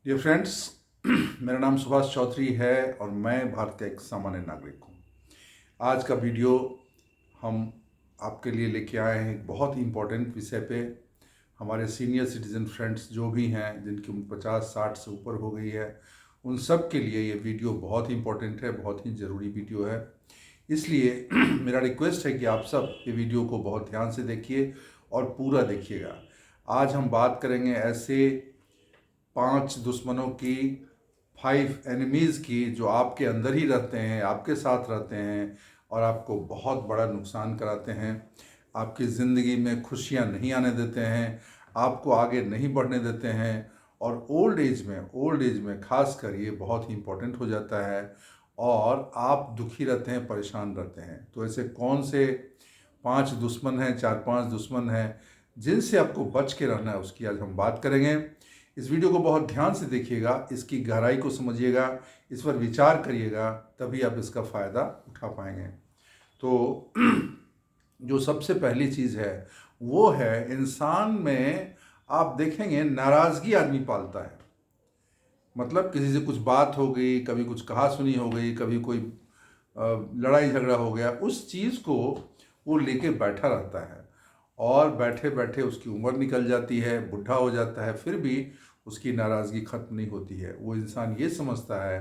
Dear friends, मेरा नाम सुभाष चौधरी है और मैं भारत का एक सामान्य नागरिक हूँ। आज का वीडियो हम आपके लिए लेके आए हैं एक बहुत ही इम्पोर्टेंट विषय पे। हमारे सीनियर सिटीजन फ्रेंड्स जो भी हैं जिनकी उम्र 50-60 से ऊपर हो गई है, उन सब के लिए ये वीडियो बहुत ही इम्पोर्टेंट है, बहुत ही ज़रूरी वीडियो है। इसलिए मेरा रिक्वेस्ट है कि आप सब ये वीडियो को बहुत ध्यान से देखिए और पूरा देखिएगा। आज हम बात करेंगे ऐसे 5 दुश्मनों की, 5 एनिमीज़ की, जो आपके अंदर ही रहते हैं, आपके साथ रहते हैं और आपको बहुत बड़ा नुकसान कराते हैं। आपकी ज़िंदगी में खुशियां नहीं आने देते हैं, आपको आगे नहीं बढ़ने देते हैं और ओल्ड एज में खासकर ये बहुत ही इम्पोर्टेंट हो जाता है और आप दुखी रहते हैं, परेशान रहते हैं। तो ऐसे कौन से 5 दुश्मन हैं, 4-5 दुश्मन हैं जिनसे आपको बच के रहना है, उसकी आज हम बात करेंगे। इस वीडियो को बहुत ध्यान से देखिएगा, इसकी गहराई को समझिएगा, इस पर विचार करिएगा, तभी आप इसका फ़ायदा उठा पाएंगे। तो जो सबसे पहली चीज़ है वो है, इंसान में आप देखेंगे नाराज़गी आदमी पालता है। मतलब किसी से कुछ बात हो गई, कभी कुछ कहा सुनी हो गई, कभी कोई लड़ाई झगड़ा हो गया, उस चीज़ को वो लेके बैठा रहता है और बैठे बैठे उसकी उम्र निकल जाती है, बुढ़ा हो जाता है, फिर भी उसकी नाराज़गी ख़त्म नहीं होती है। वो इंसान ये समझता है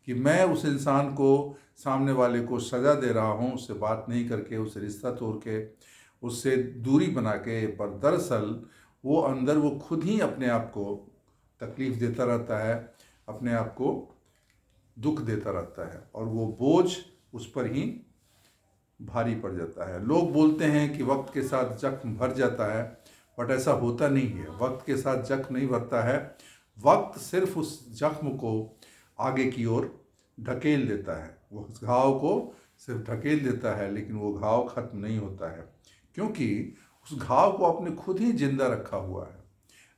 कि मैं उस इंसान को, सामने वाले को सज़ा दे रहा हूँ, उससे बात नहीं करके, उससे रिश्ता तोड़ के, उससे दूरी बना के, पर दरअसल वो अंदर वो खुद ही अपने आप को तकलीफ़ देता रहता है, अपने आप को दुख देता रहता है और वो बोझ उस पर ही भारी पड़ जाता है। लोग बोलते हैं कि वक्त के साथ जख्म भर जाता है, बट ऐसा होता नहीं है। वक्त के साथ जख्म नहीं भरता है, वक्त सिर्फ उस जख्म को आगे की ओर ढकेल देता है। वो उस घाव को सिर्फ ढकेल देता है, लेकिन वो घाव खत्म नहीं होता है, क्योंकि उस घाव को आपने खुद ही जिंदा रखा हुआ है।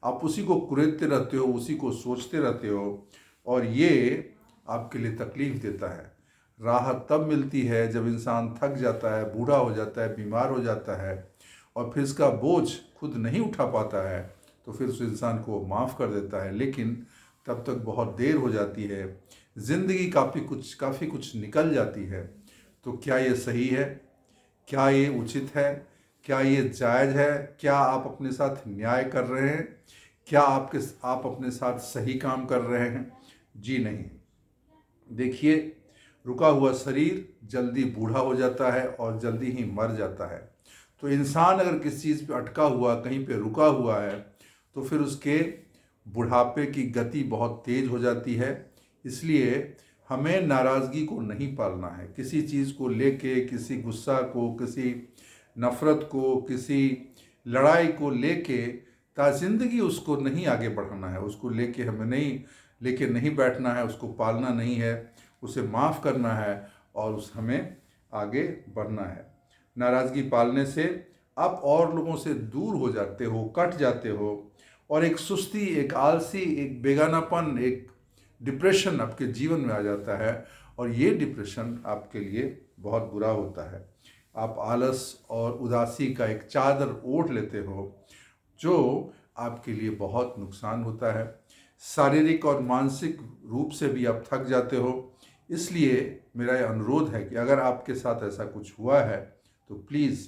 आप उसी को कुरेदते रहते हो, उसी को सोचते रहते हो और ये आपके लिए तकलीफ़ देता है। राहत तब मिलती है जब इंसान थक जाता है, बूढ़ा हो जाता है, बीमार हो जाता है और फिर इसका बोझ खुद नहीं उठा पाता है, तो फिर उस इंसान को माफ़ कर देता है। लेकिन तब तक बहुत देर हो जाती है, ज़िंदगी काफ़ी कुछ निकल जाती है। तो क्या ये सही है? क्या ये उचित है? क्या ये जायज़ है? क्या आप अपने साथ न्याय कर रहे हैं? क्या आप अपने साथ सही काम कर रहे हैं? जी नहीं। देखिए, रुका हुआ शरीर जल्दी बूढ़ा हो जाता है और जल्दी ही मर जाता है। तो इंसान अगर किसी चीज़ पे अटका हुआ, कहीं पे रुका हुआ है, तो फिर उसके बुढ़ापे की गति बहुत तेज़ हो जाती है। इसलिए हमें नाराज़गी को नहीं पालना है। किसी चीज़ को लेके, किसी गुस्सा को, किसी नफ़रत को, किसी लड़ाई को लेके ज़िंदगी उसको नहीं आगे बढ़ाना है, उसको लेके नहीं बैठना है, उसको पालना नहीं है, उसे माफ़ करना है और हमें आगे बढ़ना है। नाराज़गी पालने से आप और लोगों से दूर हो जाते हो, कट जाते हो और एक सुस्ती, एक आलसी, एक बेगानापन, एक डिप्रेशन आपके जीवन में आ जाता है और ये डिप्रेशन आपके लिए बहुत बुरा होता है। आप आलस और उदासी का एक चादर ओढ़ लेते हो, जो आपके लिए बहुत नुकसान होता है। शारीरिक और मानसिक रूप से भी आप थक जाते हो। इसलिए मेरा ये अनुरोध है कि अगर आपके साथ ऐसा कुछ हुआ है तो प्लीज़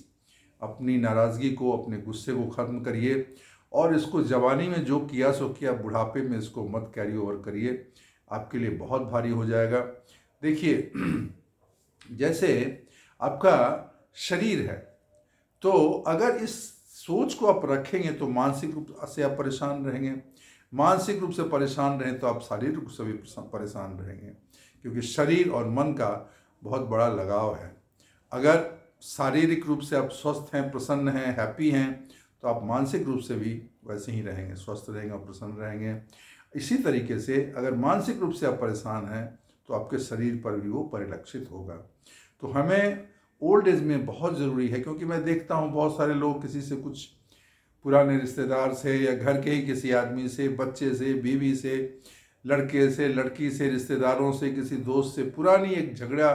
अपनी नाराज़गी को, अपने गुस्से को ख़त्म करिए और इसको जवानी में जो किया सो किया, बुढ़ापे में इसको मत कैरी ओवर करिए, आपके लिए बहुत भारी हो जाएगा। देखिए, जैसे आपका शरीर है, तो अगर इस सोच को आप रखेंगे तो मानसिक रूप से आप परेशान रहेंगे। मानसिक रूप से परेशान रहें तो आप शारीरिक रूप से भी परेशान रहेंगे, क्योंकि शरीर और मन का बहुत बड़ा लगाव है। अगर शारीरिक रूप से आप स्वस्थ हैं, प्रसन्न हैं, हैप्पी हैं, तो आप मानसिक रूप से भी वैसे ही रहेंगे, स्वस्थ रहेंगे और प्रसन्न रहेंगे। इसी तरीके से अगर मानसिक रूप से आप परेशान हैं तो आपके शरीर पर भी वो परिलक्षित होगा। तो हमें ओल्ड एज में बहुत ज़रूरी है, क्योंकि मैं देखता हूँ बहुत सारे लोग किसी से, कुछ पुराने रिश्तेदार से या घर के ही किसी आदमी से, बच्चे से, बीवी से, लड़के से, लड़की से, रिश्तेदारों से, किसी दोस्त से पुरानी एक झगड़ा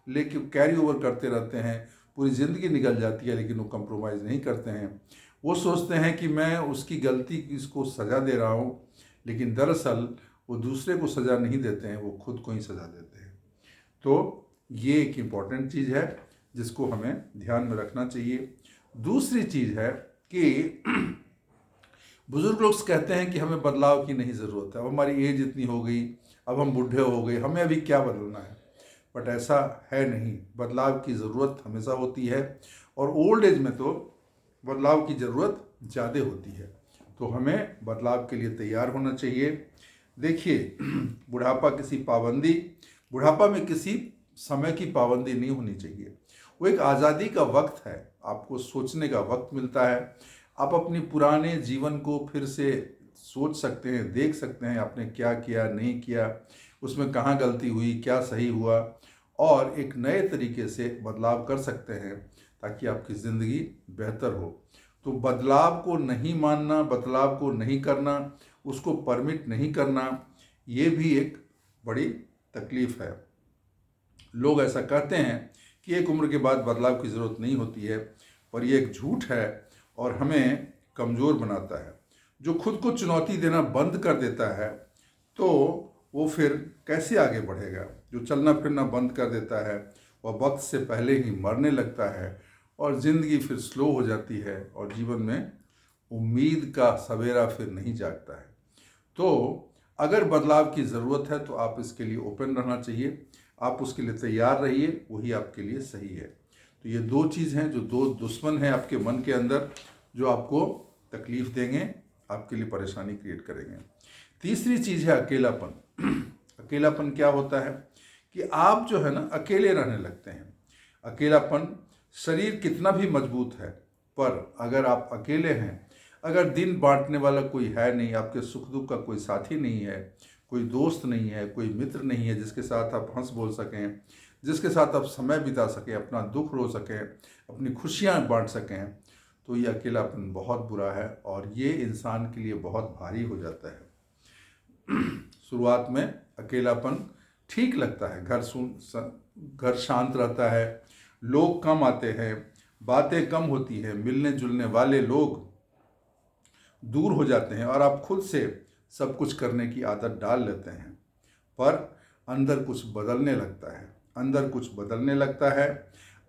लेके कैरी ओवर करते रहते हैं। पूरी ज़िंदगी निकल जाती है लेकिन वो कंप्रोमाइज़ नहीं करते हैं। वो सोचते हैं कि मैं उसकी गलती की इसको सज़ा दे रहा हूँ, लेकिन दरअसल वो दूसरे को सज़ा नहीं देते हैं, वो खुद को ही सज़ा देते हैं। तो ये एक इम्पॉर्टेंट चीज़ है जिसको हमें ध्यान में रखना चाहिए। दूसरी चीज़ है कि बुजुर्ग लोग कहते हैं कि हमें बदलाव की नहीं ज़रूरत है, अब हमारी एज इतनी हो गई, अब हम बूढ़े हो गए, हमें अभी क्या बदलना है। बट ऐसा है नहीं, बदलाव की ज़रूरत हमेशा होती है और ओल्ड एज में तो बदलाव की ज़रूरत ज़्यादा होती है। तो हमें बदलाव के लिए तैयार होना चाहिए। देखिए, बुढ़ापा में किसी समय की पाबंदी नहीं होनी चाहिए। वो एक आज़ादी का वक्त है, आपको सोचने का वक्त मिलता है। आप अपनी पुराने जीवन को फिर से सोच सकते हैं, देख सकते हैं आपने क्या किया, नहीं किया, उसमें कहाँ गलती हुई, क्या सही हुआ, और एक नए तरीके से बदलाव कर सकते हैं ताकि आपकी ज़िंदगी बेहतर हो। तो बदलाव को नहीं मानना, बदलाव को नहीं करना, उसको परमिट नहीं करना, ये भी एक बड़ी तकलीफ़ है। लोग ऐसा कहते हैं कि एक उम्र के बाद बदलाव की ज़रूरत नहीं होती है, पर यह एक झूठ है और हमें कमज़ोर बनाता है। जो खुद को चुनौती देना बंद कर देता है तो वो फिर कैसे आगे बढ़ेगा। जो चलना फिरना बंद कर देता है वह वक्त से पहले ही मरने लगता है और ज़िंदगी फिर स्लो हो जाती है और जीवन में उम्मीद का सवेरा फिर नहीं जागता है। तो अगर बदलाव की ज़रूरत है तो आप इसके लिए ओपन रहना चाहिए, आप उसके लिए तैयार रहिए, वही आपके लिए सही है। तो ये दो चीज़ हैं, जो दो दुश्मन हैं आपके मन के अंदर, जो आपको तकलीफ़ देंगे, आपके लिए परेशानी क्रिएट करेंगे। तीसरी चीज़ है अकेलापन। अकेलापन क्या होता है कि आप जो है ना अकेले रहने लगते हैं। अकेलापन, शरीर कितना भी मजबूत है पर अगर आप अकेले हैं, अगर दिन बांटने वाला कोई है नहीं, आपके सुख दुख का कोई साथी नहीं है, कोई दोस्त नहीं है, कोई मित्र नहीं है जिसके साथ आप हंस बोल सकें, जिसके साथ आप समय बिता सकें, अपना दुख रो सकें, अपनी खुशियाँ बांट सकें, तो ये अकेलापन बहुत बुरा है और ये इंसान के लिए बहुत भारी हो जाता है। शुरुआत में अकेलापन ठीक लगता है, घर शांत रहता है, लोग कम आते हैं, बातें कम होती हैं, मिलने जुलने वाले लोग दूर हो जाते हैं और आप खुद से सब कुछ करने की आदत डाल लेते हैं। पर अंदर कुछ बदलने लगता है, अंदर कुछ बदलने लगता है।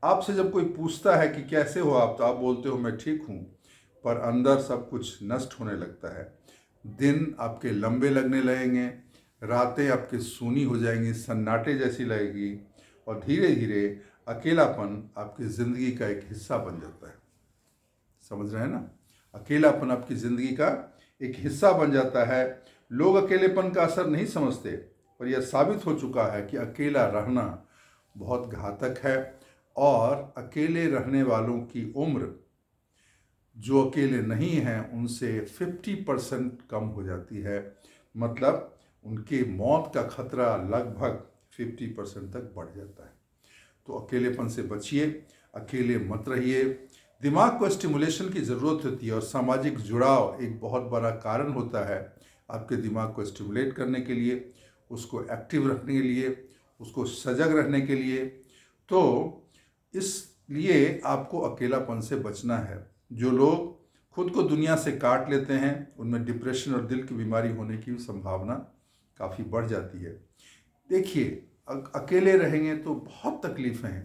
आपसे जब कोई पूछता है कि कैसे हो आप, तो आप बोलते हो मैं ठीक हूँ, पर अंदर सब कुछ नष्ट होने लगता है। दिन आपके लंबे लगने लगेंगे, रातें आपकी सूनी हो जाएंगी, सन्नाटे जैसी लगेगी और धीरे धीरे अकेलापन आपकी ज़िंदगी का एक हिस्सा बन जाता है। समझ रहे हैं ना? अकेलापन आपकी ज़िंदगी का एक हिस्सा बन जाता है। लोग अकेलेपन का असर नहीं समझते, पर यह साबित हो चुका है कि अकेला रहना बहुत घातक है और अकेले रहने वालों की उम्र जो अकेले नहीं हैं उनसे 50% कम हो जाती है। मतलब उनकी मौत का खतरा लगभग 50% तक बढ़ जाता है। तो अकेलेपन से बचिए, अकेले मत रहिए। दिमाग को स्टिमुलेशन की ज़रूरत होती है और सामाजिक जुड़ाव एक बहुत बड़ा कारण होता है आपके दिमाग को स्टिमुलेट करने के लिए, उसको एक्टिव रखने के लिए, उसको सजग रहने के लिए। तो इसलिए आपको अकेलापन से बचना है। जो लोग खुद को दुनिया से काट लेते हैं उनमें डिप्रेशन और दिल की बीमारी होने की संभावना काफ़ी बढ़ जाती है। देखिए, अकेले रहेंगे तो बहुत तकलीफ़ें हैं।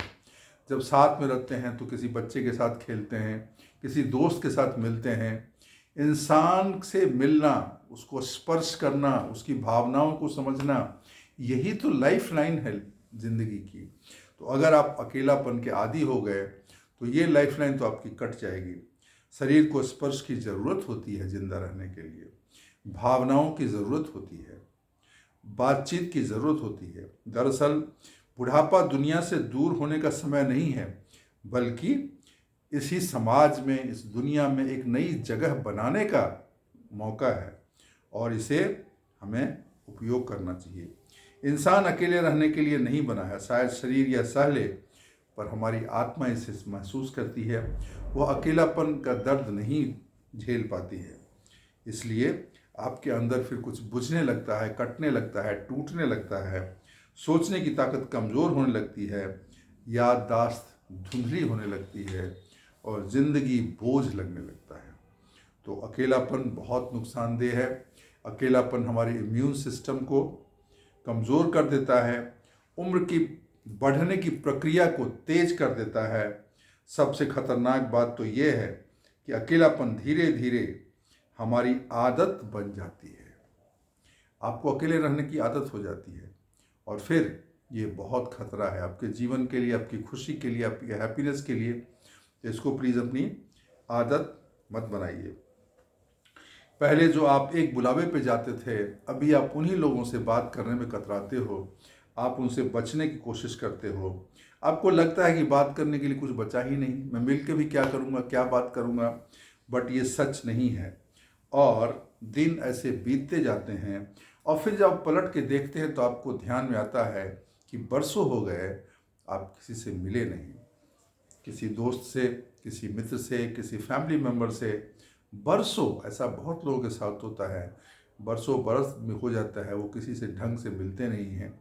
जब साथ में रहते हैं तो किसी बच्चे के साथ खेलते हैं, किसी दोस्त के साथ मिलते हैं। इंसान से मिलना, उसको स्पर्श करना, उसकी भावनाओं को समझना, यही तो लाइफ लाइन है ज़िंदगी की। तो अगर आप अकेलापन के आदी हो गए तो ये लाइफ लाइन तो आपकी कट जाएगी। शरीर को स्पर्श की ज़रूरत होती है जिंदा रहने के लिए, भावनाओं की ज़रूरत होती है, बातचीत की ज़रूरत होती है। दरअसल बुढ़ापा दुनिया से दूर होने का समय नहीं है, बल्कि इसी समाज में, इस दुनिया में एक नई जगह बनाने का मौका है और इसे हमें उपयोग करना चाहिए। इंसान अकेले रहने के लिए नहीं बना है। शायद शरीर यह सह ले, पर हमारी आत्मा इसे महसूस करती है। वह अकेलापन का दर्द नहीं झेल पाती है। इसलिए आपके अंदर फिर कुछ बुझने लगता है, कटने लगता है, टूटने लगता है, सोचने की ताकत कमज़ोर होने लगती है, याददाश्त धुंधली होने लगती है और ज़िंदगी बोझ लगने लगता है। तो अकेलापन बहुत नुकसानदेह है। अकेलापन हमारे इम्यून सिस्टम को कमज़ोर कर देता है, उम्र की बढ़ने की प्रक्रिया को तेज कर देता है। सबसे खतरनाक बात तो ये है कि अकेलापन धीरे धीरे हमारी आदत बन जाती है। आपको अकेले रहने की आदत हो जाती है और फिर ये बहुत खतरा है आपके जीवन के लिए, आपकी खुशी के लिए, आपकी हैप्पीनेस के लिए। तो इसको प्लीज़ अपनी आदत मत बनाइए। पहले जो आप एक बुलावे पे जाते थे, अभी आप उन्हीं लोगों से बात करने में कतराते हो, आप उनसे बचने की कोशिश करते हो। आपको लगता है कि बात करने के लिए कुछ बचा ही नहीं, मैं मिल के भी क्या करूँगा, क्या बात करूँगा। बट ये सच नहीं है और दिन ऐसे बीतते जाते हैं और फिर जब पलट के देखते हैं तो आपको ध्यान में आता है कि बरसों हो गए आप किसी से मिले नहीं, किसी दोस्त से, किसी मित्र से, किसी फैमिली मेम्बर से। बरसों, ऐसा बहुत लोगों के साथ होता है, बरसों बरस में हो जाता है, वो किसी से ढंग से मिलते नहीं हैं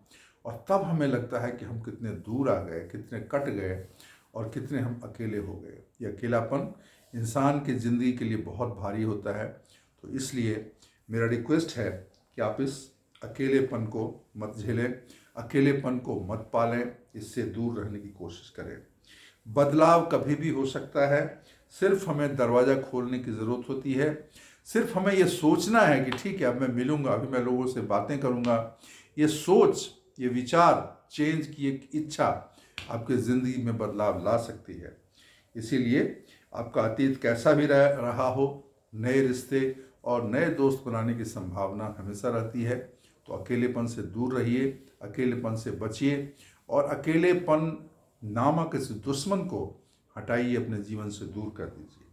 और तब हमें लगता है कि हम कितने दूर आ गए, कितने कट गए और कितने हम अकेले हो गए। ये अकेलापन इंसान की ज़िंदगी के लिए बहुत भारी होता है। तो इसलिए मेरा रिक्वेस्ट है कि आप इस अकेलेपन को मत झेलें, अकेलेपन को मत पालें, इससे दूर रहने की कोशिश करें। बदलाव कभी भी हो सकता है, सिर्फ हमें दरवाज़ा खोलने की ज़रूरत होती है। सिर्फ हमें ये सोचना है कि ठीक है, अब मैं मिलूँगा, अभी मैं लोगों से बातें करूँगा। ये सोच, ये विचार, चेंज की एक इच्छा आपके ज़िंदगी में बदलाव ला सकती है। इसीलिए आपका अतीत कैसा भी रहा हो, नए रिश्ते और नए दोस्त बनाने की संभावना हमेशा रहती है। तो अकेलेपन से दूर रहिए, अकेलेपन से बचिए और अकेलेपन नामक इस दुश्मन को हटाइए, अपने जीवन से दूर कर दीजिए।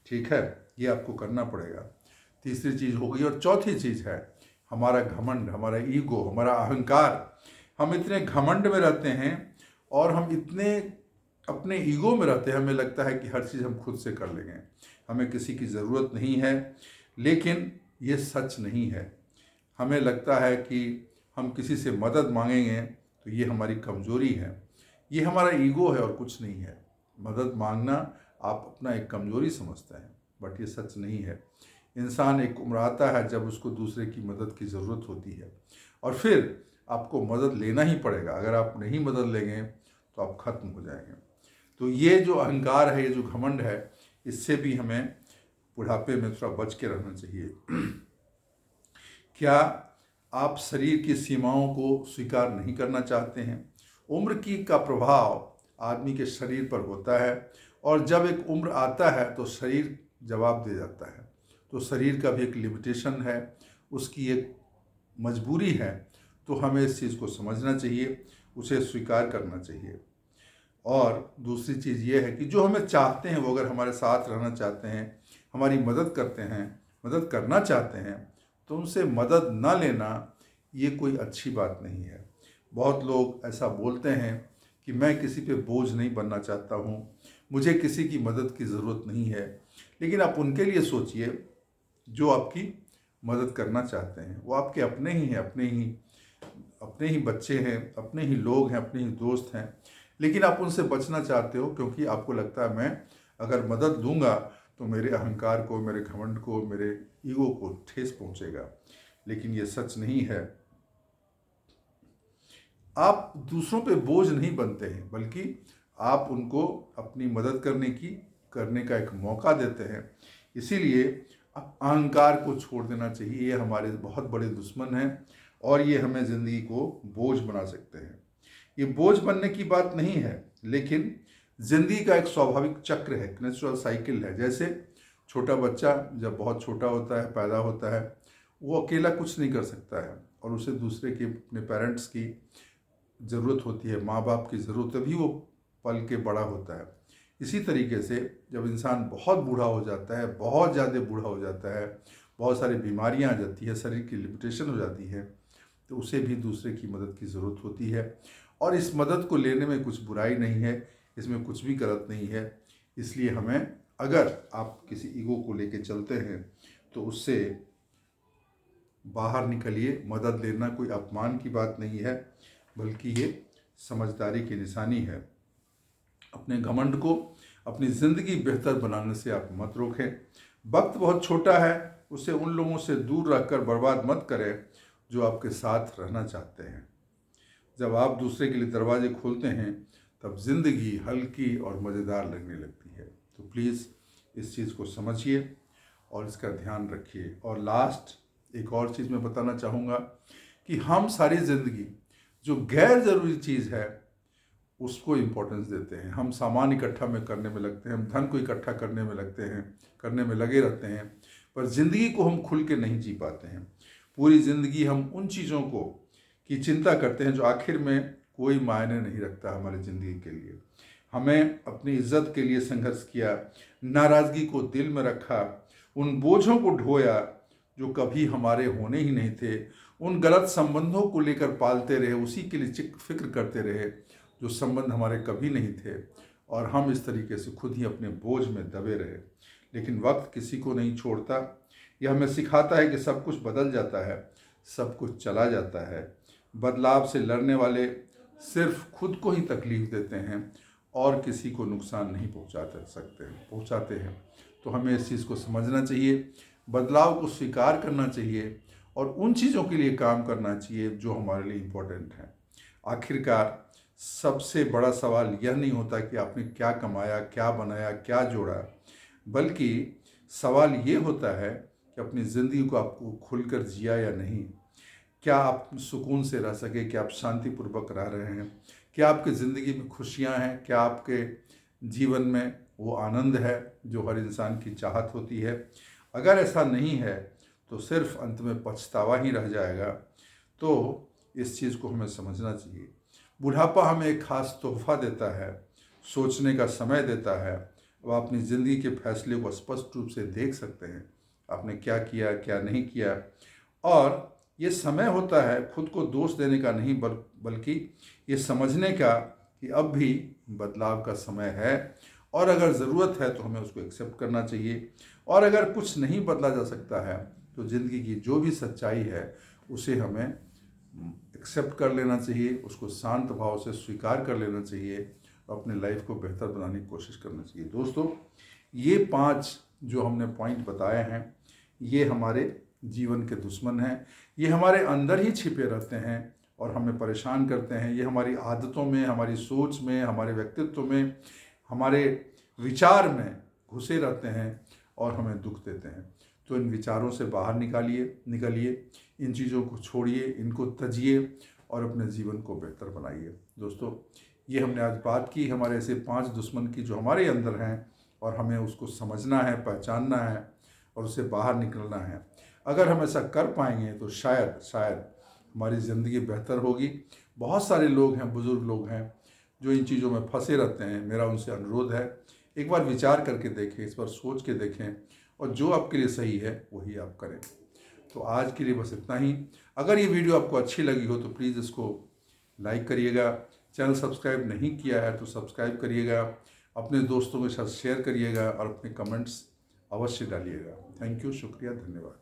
ठीक है, ये आपको करना पड़ेगा। तीसरी चीज़ हो गई और चौथी चीज़ है हमारा घमंड, हमारा ईगो, हमारा अहंकार। हम इतने घमंड में रहते हैं और हम इतने अपने ईगो में रहते हैं, हमें लगता है कि हर चीज़ हम खुद से कर लेंगे, हमें किसी की ज़रूरत नहीं है। लेकिन ये सच नहीं है। हमें लगता है कि हम किसी से मदद मांगेंगे तो ये हमारी कमज़ोरी है, ये हमारा ईगो है और कुछ नहीं है। मदद मांगना आप अपना एक कमज़ोरी समझते हैं, बट ये सच नहीं है। इंसान एक उम्र आता है जब उसको दूसरे की मदद की ज़रूरत होती है और फिर आपको मदद लेना ही पड़ेगा। अगर आप नहीं मदद लेंगे तो आप ख़त्म हो जाएंगे। तो ये जो अहंकार है, ये जो घमंड है, इससे भी हमें बुढ़ापे में थोड़ा बच के रहना चाहिए। क्या आप शरीर की सीमाओं को स्वीकार नहीं करना चाहते हैं? उम्र की का प्रभाव आदमी के शरीर पर होता है और जब एक उम्र आता है तो शरीर जवाब दे जाता है। तो शरीर का भी एक लिमिटेशन है, उसकी एक मजबूरी है। तो हमें इस चीज़ को समझना चाहिए, उसे स्वीकार करना चाहिए। और दूसरी चीज़ ये है कि जो हमें चाहते हैं, वो अगर हमारे साथ रहना चाहते हैं, हमारी मदद करते हैं, मदद करना चाहते हैं, तो उनसे मदद ना लेना ये कोई अच्छी बात नहीं है। बहुत लोग ऐसा बोलते हैं कि मैं किसी पे बोझ नहीं बनना चाहता हूँ, मुझे किसी की मदद की ज़रूरत नहीं है। लेकिन आप उनके लिए सोचिए जो आपकी मदद करना चाहते हैं, वो आपके अपने ही हैं, अपने ही बच्चे हैं, अपने ही लोग हैं, अपने ही दोस्त हैं। लेकिन आप उनसे बचना चाहते हो क्योंकि आपको लगता है मैं अगर मदद लूँगा तो मेरे अहंकार को, मेरे घमंड को, मेरे ईगो को ठेस पहुँचेगा। लेकिन ये सच नहीं है। आप दूसरों पे बोझ नहीं बनते हैं, बल्कि आप उनको अपनी मदद करने का एक मौका देते हैं। इसीलिए अहंकार को छोड़ देना चाहिए। ये हमारे बहुत बड़े दुश्मन हैं और ये हमें ज़िंदगी को बोझ बना सकते हैं। ये बोझ बनने की बात नहीं है, लेकिन ज़िंदगी का एक स्वाभाविक चक्र है, नेचुरल साइकिल है। जैसे छोटा बच्चा जब बहुत छोटा होता है, पैदा होता है, वो अकेला कुछ नहीं कर सकता है और उसे दूसरे के, अपने पेरेंट्स की ज़रूरत होती है, माँ बाप की ज़रूरत, तभी वो पल के बड़ा होता है। इसी तरीके से जब इंसान बहुत बूढ़ा हो जाता है, बहुत ज़्यादा बूढ़ा हो जाता है, बहुत सारी बीमारियाँ आ जाती है, शरीर की लिमिटेशन हो जाती है, तो उसे भी दूसरे की मदद की ज़रूरत होती है। और इस मदद को लेने में कुछ बुराई नहीं है, इसमें कुछ भी गलत नहीं है। इसलिए हमें, अगर आप किसी ईगो को लेके चलते हैं तो उससे बाहर निकलिए। मदद लेना कोई अपमान की बात नहीं है, बल्कि ये समझदारी की निशानी है। अपने घमंड को अपनी ज़िंदगी बेहतर बनाने से आप मत रोकें। वक्त बहुत छोटा है, उसे उन लोगों से दूर रखकर बर्बाद मत करें जो आपके साथ रहना चाहते हैं। जब आप दूसरे के लिए दरवाजे खोलते हैं तब ज़िंदगी हल्की और मज़ेदार लगने लगती है। तो प्लीज़ इस चीज़ को समझिए और इसका ध्यान रखिए। और लास्ट एक और चीज़ मैं बताना चाहूँगा कि हम सारी ज़िंदगी जो गैर ज़रूरी चीज़ है उसको इम्पोर्टेंस देते हैं। हम सामान इकट्ठा में करने में लगते हैं, हम धन को इकट्ठा करने में लगते हैं, करने में लगे रहते हैं, पर ज़िंदगी को हम खुल के नहीं जी पाते हैं। पूरी ज़िंदगी हम उन चीज़ों को की चिंता करते हैं जो आखिर में कोई मायने नहीं रखता हमारी ज़िंदगी के लिए। हमें अपनी इज्जत के लिए संघर्ष किया, नाराज़गी को दिल में रखा, उन बोझों को ढोया जो कभी हमारे होने ही नहीं थे, उन गलत संबंधों को लेकर पालते रहे, उसी के लिए फिक्र करते रहे जो संबंध हमारे कभी नहीं थे, और हम इस तरीके से खुद ही अपने बोझ में दबे रहे। लेकिन वक्त किसी को नहीं छोड़ता। यह हमें सिखाता है कि सब कुछ बदल जाता है, सब कुछ चला जाता है। बदलाव से लड़ने वाले सिर्फ खुद को ही तकलीफ देते हैं और किसी को नुकसान नहीं पहुंचाते हैं। तो हमें इस चीज़ को समझना चाहिए, बदलाव को स्वीकार करना चाहिए और उन चीज़ों के लिए काम करना चाहिए जो हमारे लिए इम्पोर्टेंट हैं। आखिरकार सबसे बड़ा सवाल यह नहीं होता कि आपने क्या कमाया, क्या बनाया, क्या जोड़ा, बल्कि सवाल ये होता है कि अपनी ज़िंदगी को आपको खुलकर जिया या नहीं। क्या आप सुकून से रह सके, क्या आप शांतिपूर्वक रह रहे हैं, क्या आपकी ज़िंदगी में खुशियां हैं, क्या आपके जीवन में वो आनंद है जो हर इंसान की चाहत होती है। अगर ऐसा नहीं है तो सिर्फ अंत में पछतावा ही रह जाएगा। तो इस चीज़ को हमें समझना चाहिए। बुढ़ापा हमें एक खास तोहफा देता है, सोचने का समय देता है। अब आप अपनी ज़िंदगी के फैसले को स्पष्ट रूप से देख सकते हैं, आपने क्या किया, क्या नहीं किया। और ये समय होता है खुद को दोष देने का नहीं, बल्कि ये समझने का कि अब भी बदलाव का समय है और अगर ज़रूरत है तो हमें उसको एक्सेप्ट करना चाहिए। और अगर कुछ नहीं बदला जा सकता है तो ज़िंदगी की जो भी सच्चाई है उसे हमें एक्सेप्ट कर लेना चाहिए, उसको शांत भाव से स्वीकार कर लेना चाहिए और अपने लाइफ को बेहतर बनाने की कोशिश करना चाहिए। दोस्तों, ये 5 जो हमने पॉइंट बताए हैं ये हमारे जीवन के दुश्मन हैं। ये हमारे अंदर ही छिपे रहते हैं और हमें परेशान करते हैं। ये हमारी आदतों में, हमारी सोच में, हमारे व्यक्तित्व में, हमारे विचार में घुसे रहते हैं और हमें दुख देते हैं। तो इन विचारों से बाहर निकलिए, इन चीज़ों को छोड़िए, इनको तजिए और अपने जीवन को बेहतर बनाइए। दोस्तों, ये हमने आज बात की हमारे ऐसे 5 दुश्मन की जो हमारे अंदर हैं और हमें उसको समझना है, पहचानना है और उससे बाहर निकलना है। अगर हम ऐसा कर पाएंगे तो शायद हमारी ज़िंदगी बेहतर होगी। बहुत सारे लोग हैं, बुज़ुर्ग लोग हैं जो इन चीज़ों में फंसे रहते हैं। मेरा उनसे अनुरोध है, एक बार विचार करके देखें, इस पर सोच के देखें और जो आपके लिए सही है वही आप करें। तो आज के लिए बस इतना ही। अगर ये वीडियो आपको अच्छी लगी हो तो प्लीज़ इसको लाइक करिएगा। चैनल सब्सक्राइब नहीं किया है तो सब्सक्राइब करिएगा, अपने दोस्तों के साथ शेयर करिएगा और अपने कमेंट्स अवश्य डालिएगा। थैंक यू, शुक्रिया, धन्यवाद।